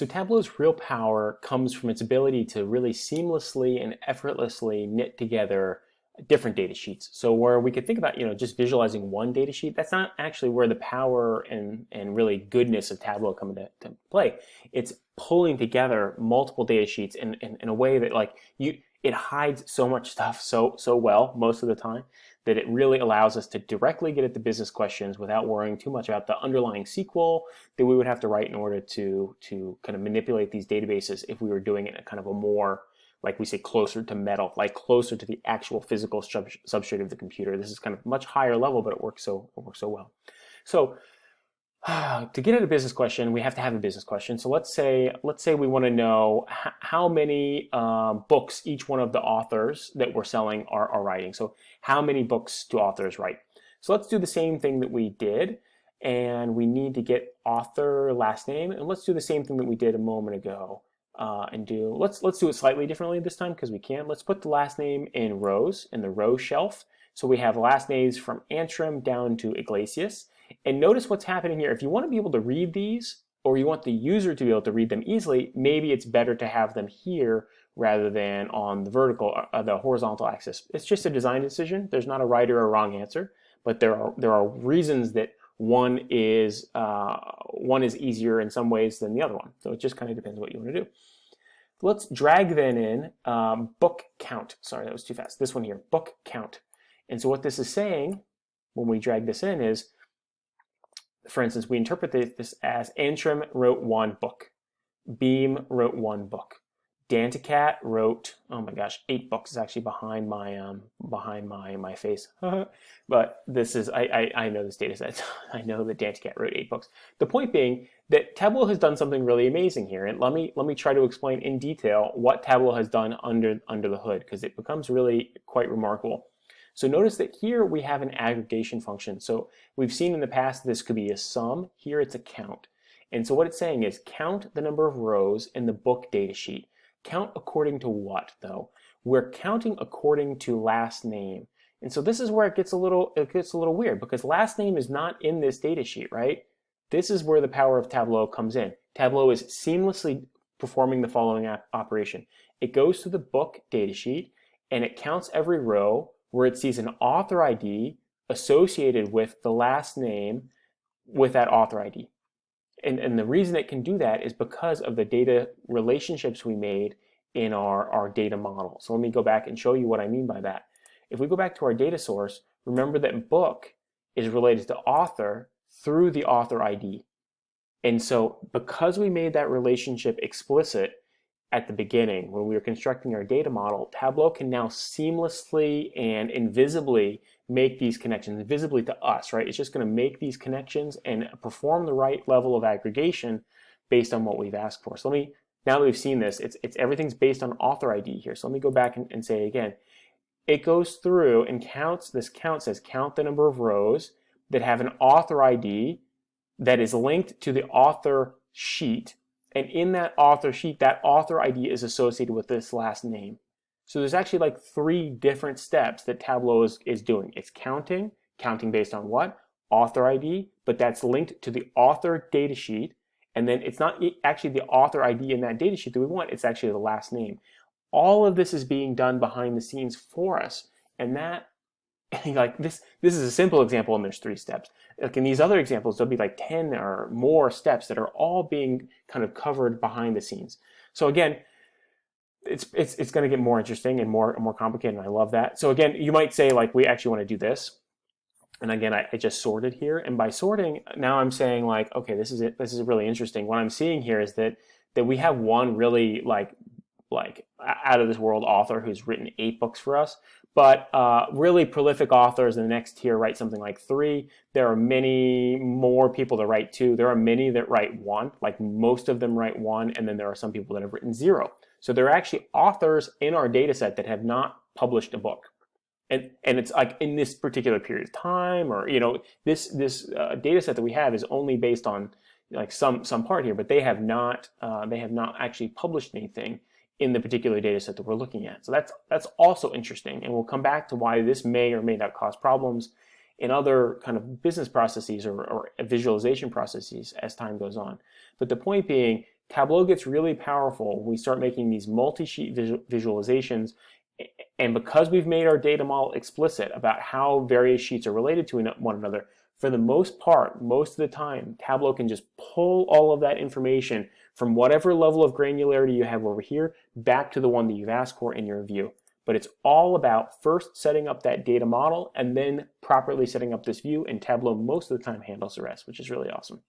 So Tableau's real power comes from its ability to really seamlessly and effortlessly knit together different data sheets. So where we could think about, just visualizing one data sheet, that's not actually where the power and really goodness of Tableau come into to play. It's pulling together multiple data sheets in a way that it hides so much stuff so well most of the time that it really allows us to directly get at the business questions without worrying too much about the underlying SQL that we would have to write in order to kind of manipulate these databases if we were doing it in a kind of a more, like we say, closer to metal, like closer to the actual physical substrate of the computer. This is kind of much higher level, but it works so well. So to get at a business question, we have to have a business question. So let's say we want to know how many books each one of the authors that we're selling are writing. So how many books do authors write? So let's do the same thing that we did, and we need to get author last name, and let's do the same thing that we did a moment ago. Let's do it slightly differently this time because we can. Let's put the last name in rows, in the row shelf. So we have last names from Antrim down to Iglesias. And notice what's happening here. If you want to be able to read these, or you want the user to be able to read them easily, maybe it's better to have them here rather than on the horizontal axis. It's just a design decision. There's not a right or a wrong answer, but there are reasons that one is easier in some ways than the other one. So it just kind of depends what you want to do. Let's drag then in book count. Sorry, that was too fast. This one here, book count. And so what this is saying when we drag this in is, for instance, we interpret this as Antrim wrote 1 book, Beam wrote 1 book, Danticat wrote, oh my gosh, 8 books. Is actually behind my face. But this is, I know this data set. I know that Danticat wrote 8 books. The point being that Tableau has done something really amazing here, and let me try to explain in detail what Tableau has done under the hood, because it becomes really quite remarkable. So notice that here we have an aggregation function. So we've seen in the past this could be a sum. Here it's a count. And so what it's saying is count the number of rows in the book data sheet. Count according to what, though? We're counting according to last name. And so this is where it gets a little weird, because last name is not in this data sheet, right? This is where the power of Tableau comes in. Tableau is seamlessly performing the following operation. It goes to the book data sheet and it counts every row where it sees an author ID associated with the last name with that author ID. And the reason it can do that is because of the data relationships we made in our data model. So let me go back and show you what I mean by that. If we go back to our data source, remember that book is related to author through the author ID. And so because we made that relationship explicit at the beginning, when we were constructing our data model, Tableau can now seamlessly and invisibly make these connections, visibly to us, right? It's just going to make these connections and perform the right level of aggregation based on what we've asked for. So now that we've seen this, it's everything's based on author ID here. So let me go back and say again, it goes through and counts, this count says count the number of rows that have an author ID that is linked to the author sheet. And in that author sheet, that author ID is associated with this last name. So there's actually like 3 different steps that Tableau is doing. It's counting based on what? Author ID, but that's linked to the author data sheet. And then it's not actually the author ID in that data sheet that we want, it's actually the last name. All of this is being done behind the scenes for us. And that, like this is a simple example and there's 3 steps. Like in these other examples, there'll be like 10 or more steps that are all being kind of covered behind the scenes. So again, it's going to get more interesting and more complicated, and I love that. So again, you might say like we actually want to do this. And again, I just sorted here, and by sorting, now I'm saying like, okay, this is it. This is really interesting. What I'm seeing here is that we have one really like out of this world author who's written 8 books for us. But really prolific authors in the next tier write something like 3. There are many more people that write 2. There are many that write 1, like most of them write 1, and then there are some people that have written 0. So there are actually authors in our data set that have not published a book. And it's like in this particular period of time, or this data set that we have is only based on like some part here, but they have not actually published anything in the particular data set that we're looking at. So that's also interesting, and we'll come back to why this may or may not cause problems in other kind of business processes or visualization processes as time goes on. But the point being, Tableau gets really powerful when we start making these multi-sheet visualizations. And because we've made our data model explicit about how various sheets are related to one another, for the most part, most of the time, Tableau can just pull all of that information from whatever level of granularity you have over here back to the one that you've asked for in your view. But it's all about first setting up that data model and then properly setting up this view, and Tableau most of the time handles the rest, which is really awesome.